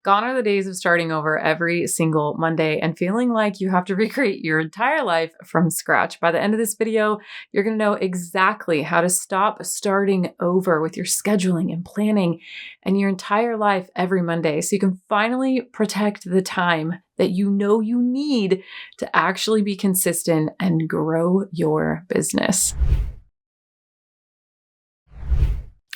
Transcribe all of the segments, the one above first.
Gone are the days of starting over every single Monday and feeling like you have to recreate your entire life from scratch. By the end of this video, you're going to know exactly how to stop starting over with your scheduling and planning and your entire life every Monday so you can finally protect the time that you know you need to actually be consistent and grow your business.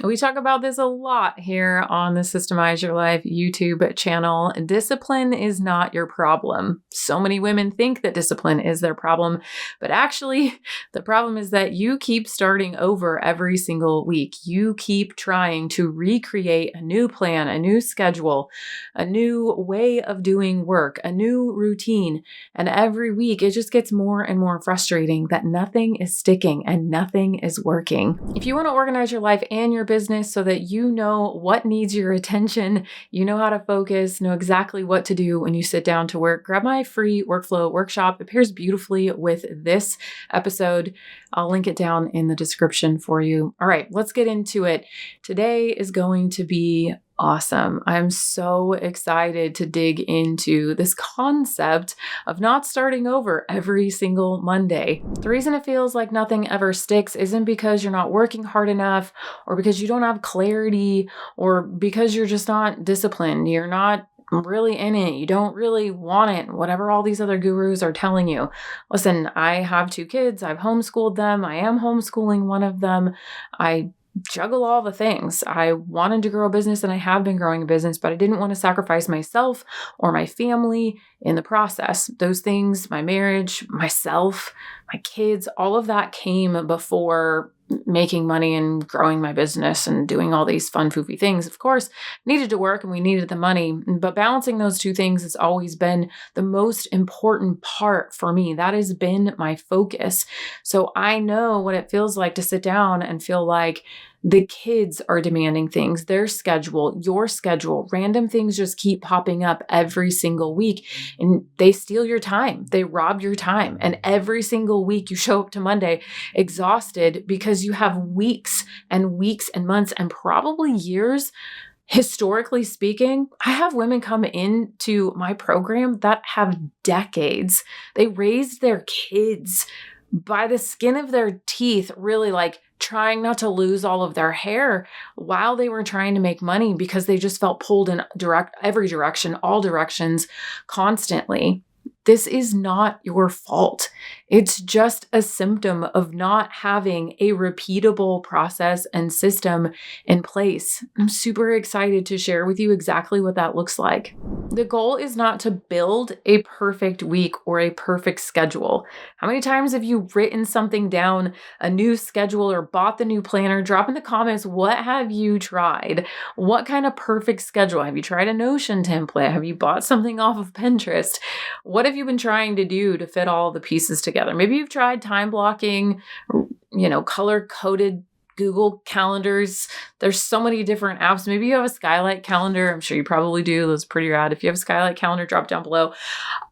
We talk about this a lot here on the Systemize Your Life YouTube channel. Discipline is not your problem. So many women think that discipline is their problem, but actually the problem is that you keep starting over every single week. You keep trying to recreate a new plan, a new schedule, a new way of doing work, a new routine. And every week it just gets more and more frustrating that nothing is sticking and nothing is working. If you want to organize your life and your business so that you know what needs your attention, you know how to focus, know exactly what to do when you sit down to work, grab my free workflow workshop. It pairs beautifully with this episode. I'll link it down in the description for you. All right, let's get into it. Today is going to be awesome. I'm so excited to dig into this concept of not starting over every single Monday. The reason it feels like nothing ever sticks isn't because you're not working hard enough or because you don't have clarity or because you're just not disciplined. You're not really in it. You don't really want it, whatever all these other gurus are telling you. Listen, I have 2 kids. I've homeschooled them. I am homeschooling one of them. I juggle all the things. I wanted to grow a business and I have been growing a business, but I didn't want to sacrifice myself or my family in the process. Those things, my marriage, myself, my kids, all of that came before making money and growing my business and doing all these fun, foofy things. Of course, needed to work and we needed the money, but balancing those 2 things has always been the most important part for me. That has been my focus. So I know what it feels like to sit down and feel like the kids are demanding things, their schedule, your schedule, random things just keep popping up every single week and they steal your time. They rob your time. And every single week you show up to Monday exhausted because you have weeks and weeks and months and probably years. Historically speaking, I have women come into my program that have decades. They raised their kids by the skin of their teeth, really like trying not to lose all of their hair while they were trying to make money because they just felt pulled in every direction, all directions constantly. This is not your fault. It's just a symptom of not having a repeatable process and system in place. I'm super excited to share with you exactly what that looks like. The goal is not to build a perfect week or a perfect schedule. How many times have you written something down, a new schedule, or bought the new planner? Drop in the comments, what have you tried? What kind of perfect schedule? Have you tried a Notion template? Have you bought something off of Pinterest? What have you been trying to do to fit all the pieces together? Maybe you've tried time blocking, color-coded Google calendars. There's so many different apps. Maybe you have a Skylight calendar. I'm sure you probably do. That's pretty rad. If you have a Skylight calendar, drop down below.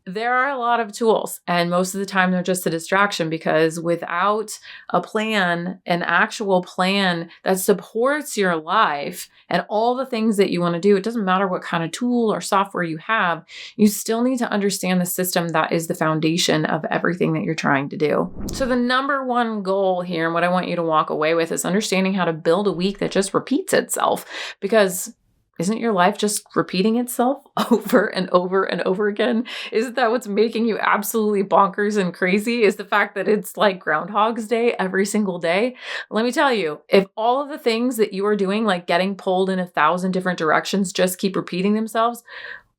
There are a lot of tools, and most of the time they're just a distraction because without a plan, an actual plan that supports your life and all the things that you want to do, it doesn't matter what kind of tool or software you have, you still need to understand the system that is the foundation of everything that you're trying to do. So the number one goal here, and what I want you to walk away with, is understanding how to build a week that just repeats itself, because isn't your life just repeating itself over and over and over again? Isn't that what's making you absolutely bonkers and crazy? Is the fact that it's like Groundhog's Day every single day? Let me tell you, if all of the things that you are doing, like getting pulled in 1,000 different directions, just keep repeating themselves,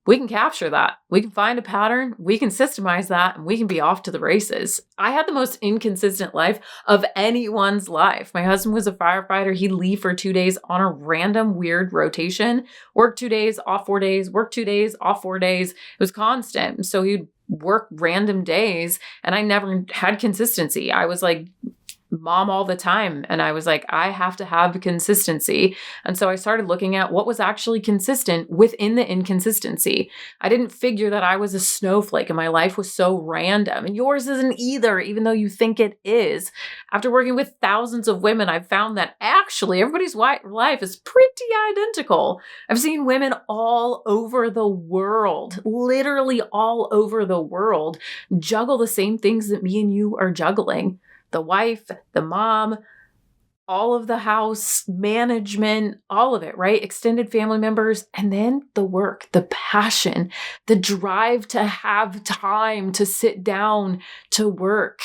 we can capture that. We can find a pattern, we can systemize that, and we can be off to the races. I had the most inconsistent life of anyone's life. My husband was a firefighter. He'd leave for 2 days on a random weird rotation, work 2 days, off 4 days, work 2 days, off 4 days. It was constant. So he'd work random days, and I never had consistency. I was like mom all the time. And I was like, I have to have consistency. And so I started looking at what was actually consistent within the inconsistency. I didn't figure that I was a snowflake and my life was so random. And yours isn't either, even though you think it is. After working with thousands of women, I've found that actually everybody's life is pretty identical. I've seen women all over the world, literally all over the world, juggle the same things that me and you are juggling. The wife, the mom, all of the house management, all of it, right? Extended family members, and then the work, the passion, the drive to have time to sit down to work.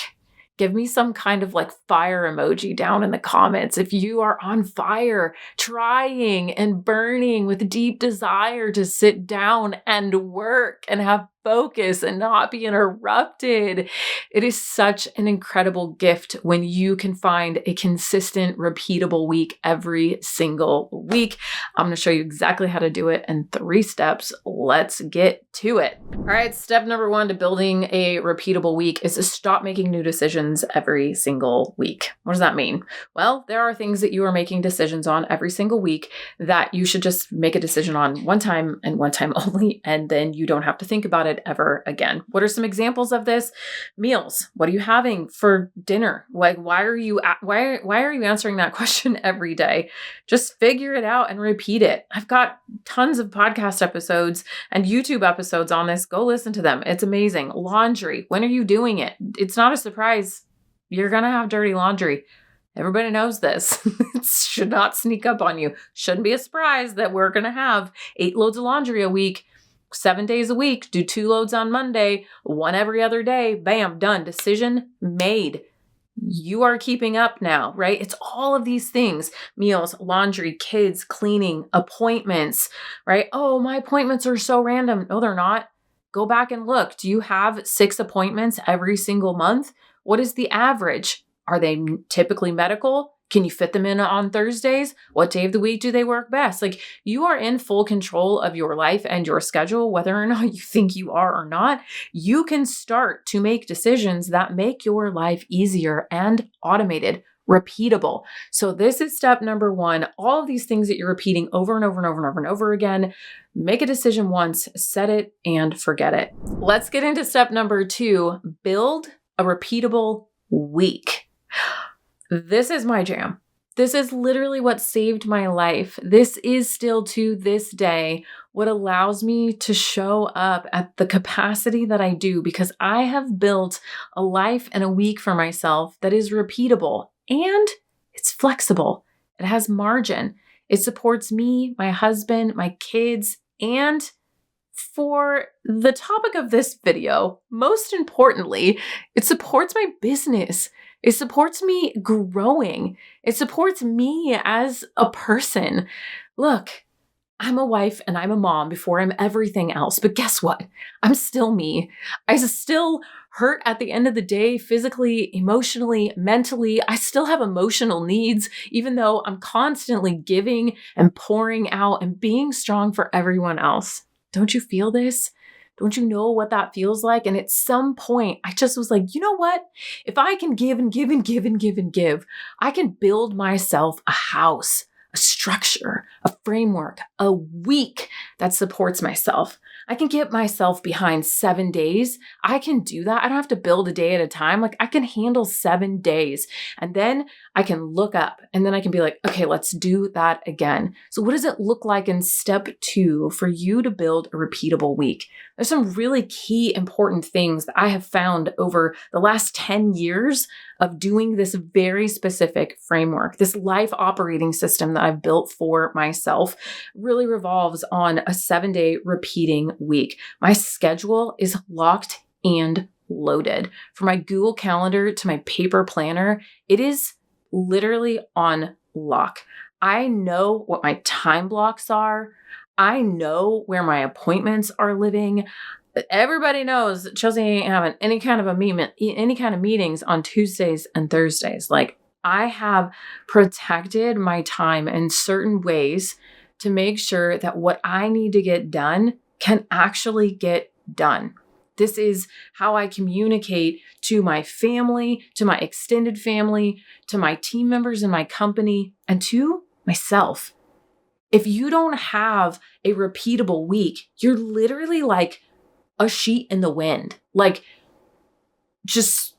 Give me some kind of like fire emoji down in the comments if you are on fire, trying and burning with deep desire to sit down and work and have focus and not be interrupted. It is such an incredible gift when you can find a consistent, repeatable week every single week. I'm going to show you exactly how to do it in 3 steps. Let's get to it. All right, step number 1 to building a repeatable week is to stop making new decisions every single week. What does that mean? Well, there are things that you are making decisions on every single week that you should just make a decision on one time and one time only, and then you don't have to think about it ever again. What are some examples of this? Meals. What are you having for dinner? Like, why are you answering that question every day? Just figure it out and repeat it. I've got tons of podcast episodes and YouTube episodes on this. Go listen to them. It's amazing. Laundry. When are you doing it? It's not a surprise. You're going to have dirty laundry. Everybody knows this. It should not sneak up on you. Shouldn't be a surprise that we're going to have 8 loads of laundry a week. 7 days a week, do 2 loads on Monday, 1 every other day, bam, done. Decision made. You are keeping up now, right? It's all of these things: meals, laundry, kids, cleaning, appointments, right? Oh, my appointments are so random. No, they're not. Go back and look. Do you have 6 appointments every single month? What is the average? Are they typically medical? Can you fit them in on Thursdays? What day of the week do they work best? Like, you are in full control of your life and your schedule, whether or not you think you are or not. You can start to make decisions that make your life easier and automated, repeatable. So this is step number 1. All of these things that you're repeating over and over and over and over and over again, make a decision once, set it and forget it. Let's get into step number 2, build a repeatable week. This is my jam. This is literally what saved my life. This is still to this day what allows me to show up at the capacity that I do, because I have built a life and a week for myself that is repeatable and it's flexible. It has margin. It supports me, my husband, my kids, and for the topic of this video, most importantly, it supports my business. It supports me growing. It supports me as a person. Look, I'm a wife and I'm a mom before I'm everything else. But guess what? I'm still me. I still hurt at the end of the day, physically, emotionally, mentally. I still have emotional needs, even though I'm constantly giving and pouring out and being strong for everyone else. Don't you feel this? Don't you know what that feels like? And at some point, I just was like, you know what? If I can give and give and give and give and give, I can build myself a house, a structure, a framework, a week that supports myself. I can get myself behind 7 days. I can do that. I don't have to build a day at a time. Like, I can handle 7 days, and then I can look up and then I can be like, okay, let's do that again. So what does it look like in step 2 for you to build a repeatable week? There's some really key important things that I have found over the last 10 years of doing this very specific framework. This life operating system that I've built for myself really revolves on a 7-day repeating week. My schedule is locked and loaded. From my Google Calendar to my paper planner, it is literally on lock. I know what my time blocks are. I know where my appointments are living. Everybody knows that Chelsea ain't having any kind of meetings on Tuesdays and Thursdays. Like, I have protected my time in certain ways to make sure that what I need to get done can actually get done. This is how I communicate to my family, to my extended family, to my team members in my company, and to myself. If you don't have a repeatable week, you're literally like a sheet in the wind, like just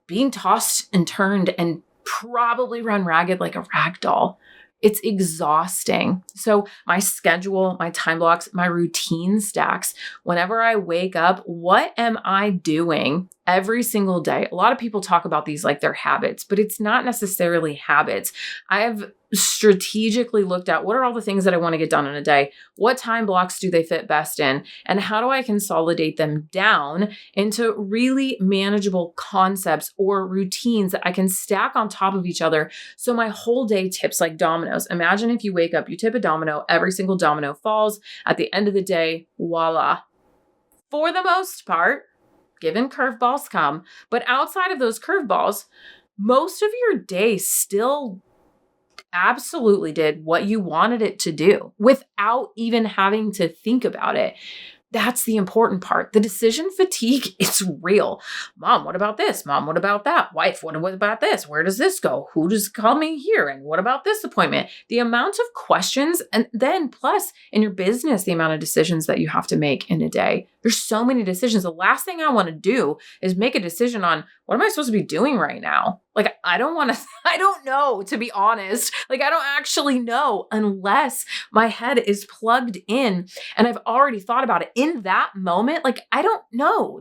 being tossed and turned and probably run ragged like a rag doll. It's exhausting. So my schedule, my time blocks, my routine stacks, whenever I wake up, what am I doing every single day? A lot of people talk about these like they're habits, but it's not necessarily habits. I've strategically looked at what are all the things that I want to get done in a day? What time blocks do they fit best in? And how do I consolidate them down into really manageable concepts or routines that I can stack on top of each other so my whole day tips like dominoes? Imagine if you wake up, you tip a domino, every single domino falls. At the end of the day, voila. For the most part, given curveballs come, but outside of those curveballs, most of your day still absolutely did what you wanted it to do without even having to think about it. That's the important part. The decision fatigue is real. Mom, what about this? Mom, what about that? Wife, what about this? Where does this go? Who does call me here? And what about this appointment? The amount of questions, and then plus in your business, the amount of decisions that you have to make in a day. There's so many decisions. The last thing I want to do is make a decision on what am I supposed to be doing right now? Like, I don't know, to be honest. Like, I don't actually know unless my head is plugged in and I've already thought about it in that moment. Like, I don't know.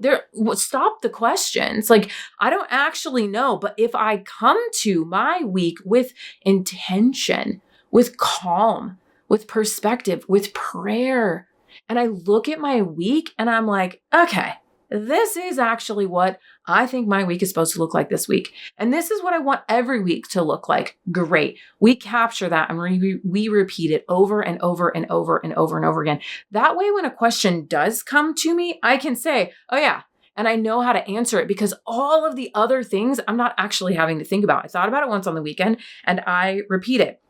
Stop the questions. Like, I don't actually know. But if I come to my week with intention, with calm, with perspective, with prayer, and I look at my week and I'm like, okay, this is actually what I think my week is supposed to look like this week. And this is what I want every week to look like. Great. We capture that and we repeat it over and over and over and over and over again. That way, when a question does come to me, I can say, oh yeah, and I know how to answer it because all of the other things I'm not actually having to think about. I thought about it once on the weekend and I repeat it.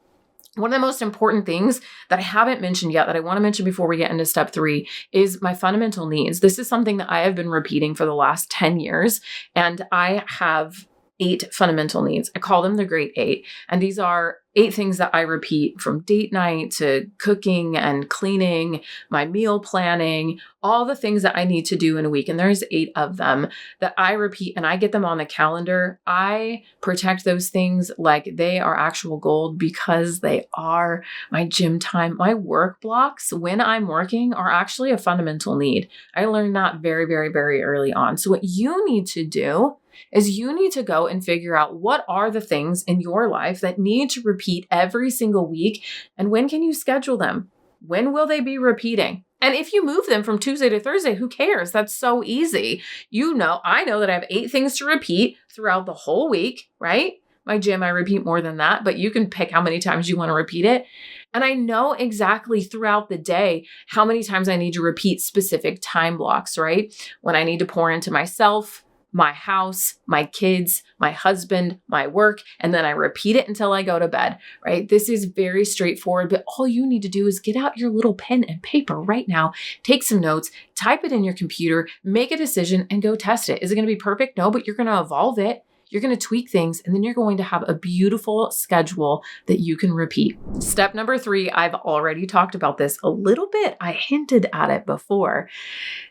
One of the most important things that I haven't mentioned yet that I want to mention before we get into step 3 is my fundamental needs. This is something that I have been repeating for the last 10 years, and I have 8 fundamental needs. I call them the Great 8. And these are 8 things that I repeat, from date night to cooking and cleaning, my meal planning, all the things that I need to do in a week. And there's 8 of them that I repeat and I get them on the calendar. I protect those things like they are actual gold because they are my gym time. My work blocks when I'm working are actually a fundamental need. I learned that very, very, very early on. So what you need to do is you need to go and figure out what are the things in your life that need to repeat every single week, and when can you schedule them? When will they be repeating? And if you move them from Tuesday to Thursday, who cares? That's so easy. I know that I have 8 things to repeat throughout the whole week, right? My gym, I repeat more than that, but you can pick how many times you want to repeat it. And I know exactly throughout the day how many times I need to repeat specific time blocks, right? When I need to pour into myself, my house, my kids, my husband, my work, and then I repeat it until I go to bed, right? This is very straightforward, but all you need to do is get out your little pen and paper right now, take some notes, type it in your computer, make a decision, and go test it. Is it going to be perfect? No, but you're going to evolve it. You're going to tweak things, and then you're going to have a beautiful schedule that you can repeat. Step number 3, I've already talked about this a little bit. I hinted at it before.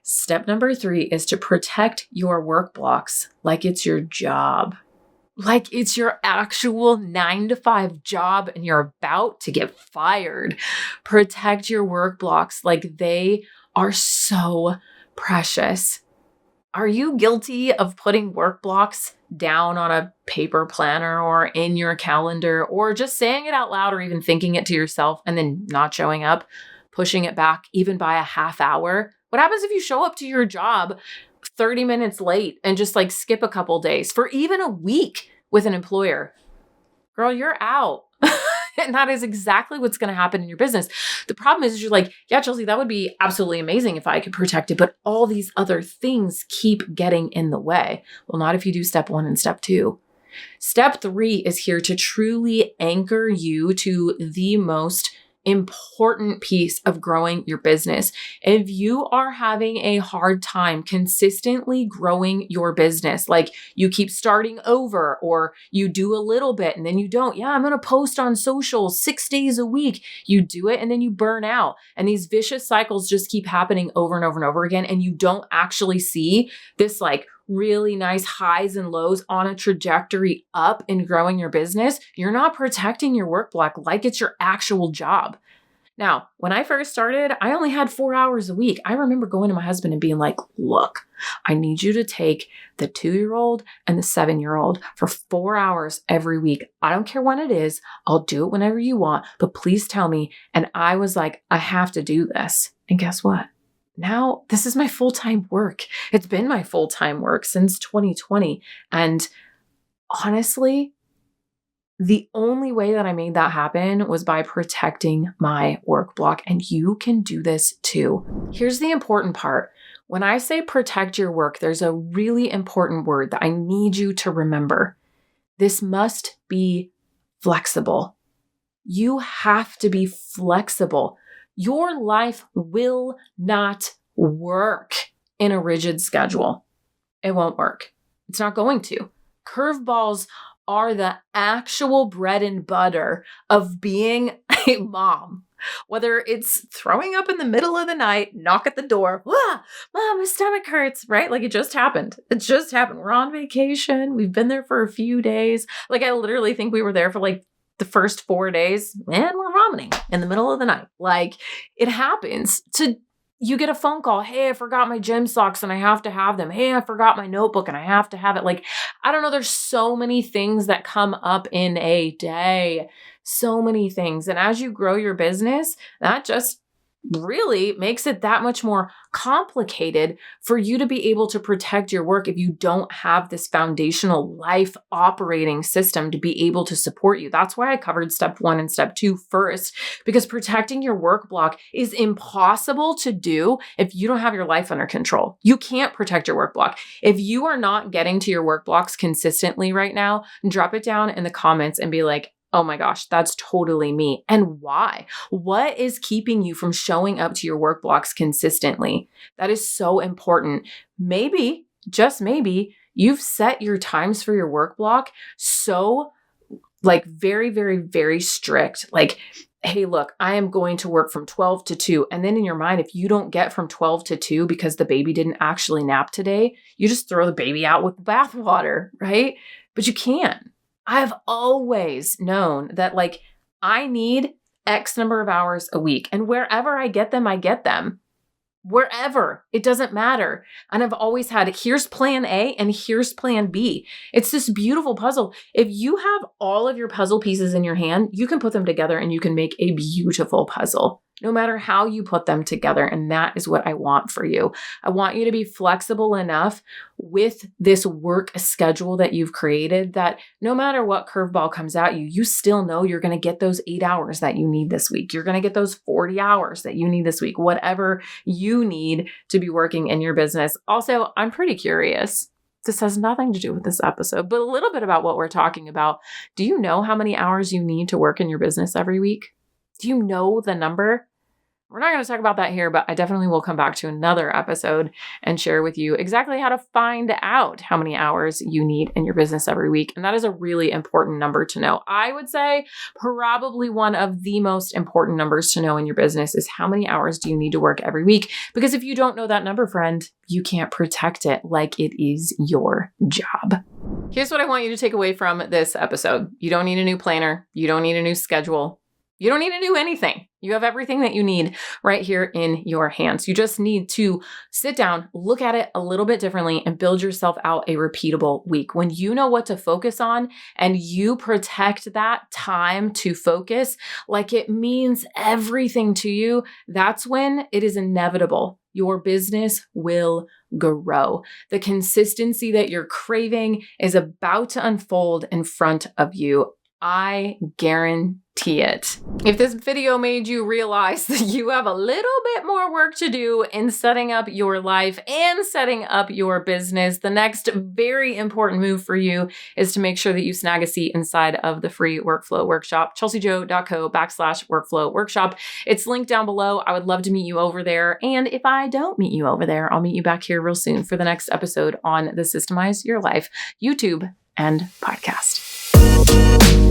Step number 3 is to protect your work blocks like it's your job. Like it's your actual 9-to-5 job and you're about to get fired. Protect your work blocks like they are so precious. Are you guilty of putting work blocks down on a paper planner or in your calendar, or just saying it out loud or even thinking it to yourself and then not showing up, pushing it back even by a half hour? What happens if you show up to your job 30 minutes late and just like skip a couple days for even a week with an employer? Girl, you're out. And that is exactly what's going to happen in your business. The problem is you're like, yeah, Chelsea, that would be absolutely amazing if I could protect it, but all these other things keep getting in the way. Well, not if you do step 1 and step 2. Step 3 is here to truly anchor you to the most important piece of growing your business. If you are having a hard time consistently growing your business, like you keep starting over or you do a little bit and then you don't, I'm going to post on social 6 days a week. You do it and then you burn out. And these vicious cycles just keep happening over and over and over again. And you don't actually see this like really nice highs and lows on a trajectory up in growing your business. You're not protecting your work block like it's your actual job. Now, when I first started, I only had 4 hours a week. I remember going to my husband and being like, look, I need you to take the 2-year-old and the 7-year-old for 4 hours every week. I don't care when it is. I'll do it whenever you want, but please tell me. And I was like, I have to do this. And guess what? Now this is my full-time work. It's been my full-time work since 2020. And honestly, the only way that I made that happen was by protecting my work block. And you can do this too. Here's the important part. When I say protect your work, there's a really important word that I need you to remember. This must be flexible. You have to be flexible. Your life will not work in a rigid schedule. It won't work. It's not going to. Curveballs are the actual bread and butter of being a mom. Whether it's throwing up in the middle of the night, knock at the door, Mom, my stomach hurts, right? Like it just happened. It just happened. We're on vacation. We've been there for a few days. Like I literally think we were there for like the first 4 days and we're vomiting in the middle of the night. Like it happens. You get a phone call. Hey, I forgot my gym socks and I have to have them. Hey, I forgot my notebook and I have to have it. Like, I don't know. There's so many things that come up in a day. So many things. And as you grow your business, that just really makes it that much more complicated for you to be able to protect your work if you don't have this foundational life operating system to be able to support you. That's why I covered step 1 and step 2 first, because protecting your work block is impossible to do if you don't have your life under control. You can't protect your work block. If you are not getting to your work blocks consistently right now, drop it down in the comments and be like, oh my gosh, that's totally me. And why? What is keeping you from showing up to your work blocks consistently? That is so important. Maybe, just maybe, you've set your times for your work block so like very, very, very strict. Like, hey, look, I am going to work from 12 to 2. And then in your mind, if you don't get from 12 to 2 because the baby didn't actually nap today, you just throw the baby out with the bathwater, right? But you can't. I've always known that like I need X number of hours a week, and wherever I get them, I get them. Wherever, it doesn't matter. And I've always had, here's plan A and here's plan B. It's this beautiful puzzle. If you have all of your puzzle pieces in your hand, you can put them together and you can make a beautiful puzzle, no matter how you put them together. And that is what I want for you. I want you to be flexible enough with this work schedule that you've created that no matter what curveball comes at you, you still know you're going to get those 8 hours that you need this week. You're going to get those 40 hours that you need this week, whatever you need to be working in your business. Also, I'm pretty curious. This has nothing to do with this episode, but a little bit about what we're talking about. Do you know how many hours you need to work in your business every week? Do you know the number? We're not going to talk about that here, but I definitely will come back to another episode and share with you exactly how to find out how many hours you need in your business every week. And that is a really important number to know. I would say probably one of the most important numbers to know in your business is how many hours do you need to work every week? Because if you don't know that number, friend, you can't protect it like it is your job. Here's what I want you to take away from this episode. You don't need a new planner. You don't need a new schedule. You don't need to do anything. You have everything that you need right here in your hands. You just need to sit down, look at it a little bit differently, and build yourself out a repeatable week. When you know what to focus on and you protect that time to focus like it means everything to you, that's when it is inevitable. Your business will grow. The consistency that you're craving is about to unfold in front of you. I guarantee it. If this video made you realize that you have a little bit more work to do in setting up your life and setting up your business, the next very important move for you is to make sure that you snag a seat inside of the free workflow workshop, chelseajo.co/workflow workshop. It's linked down below. I would love to meet you over there. And if I don't meet you over there, I'll meet you back here real soon for the next episode on the Systemize Your Life YouTube and podcast.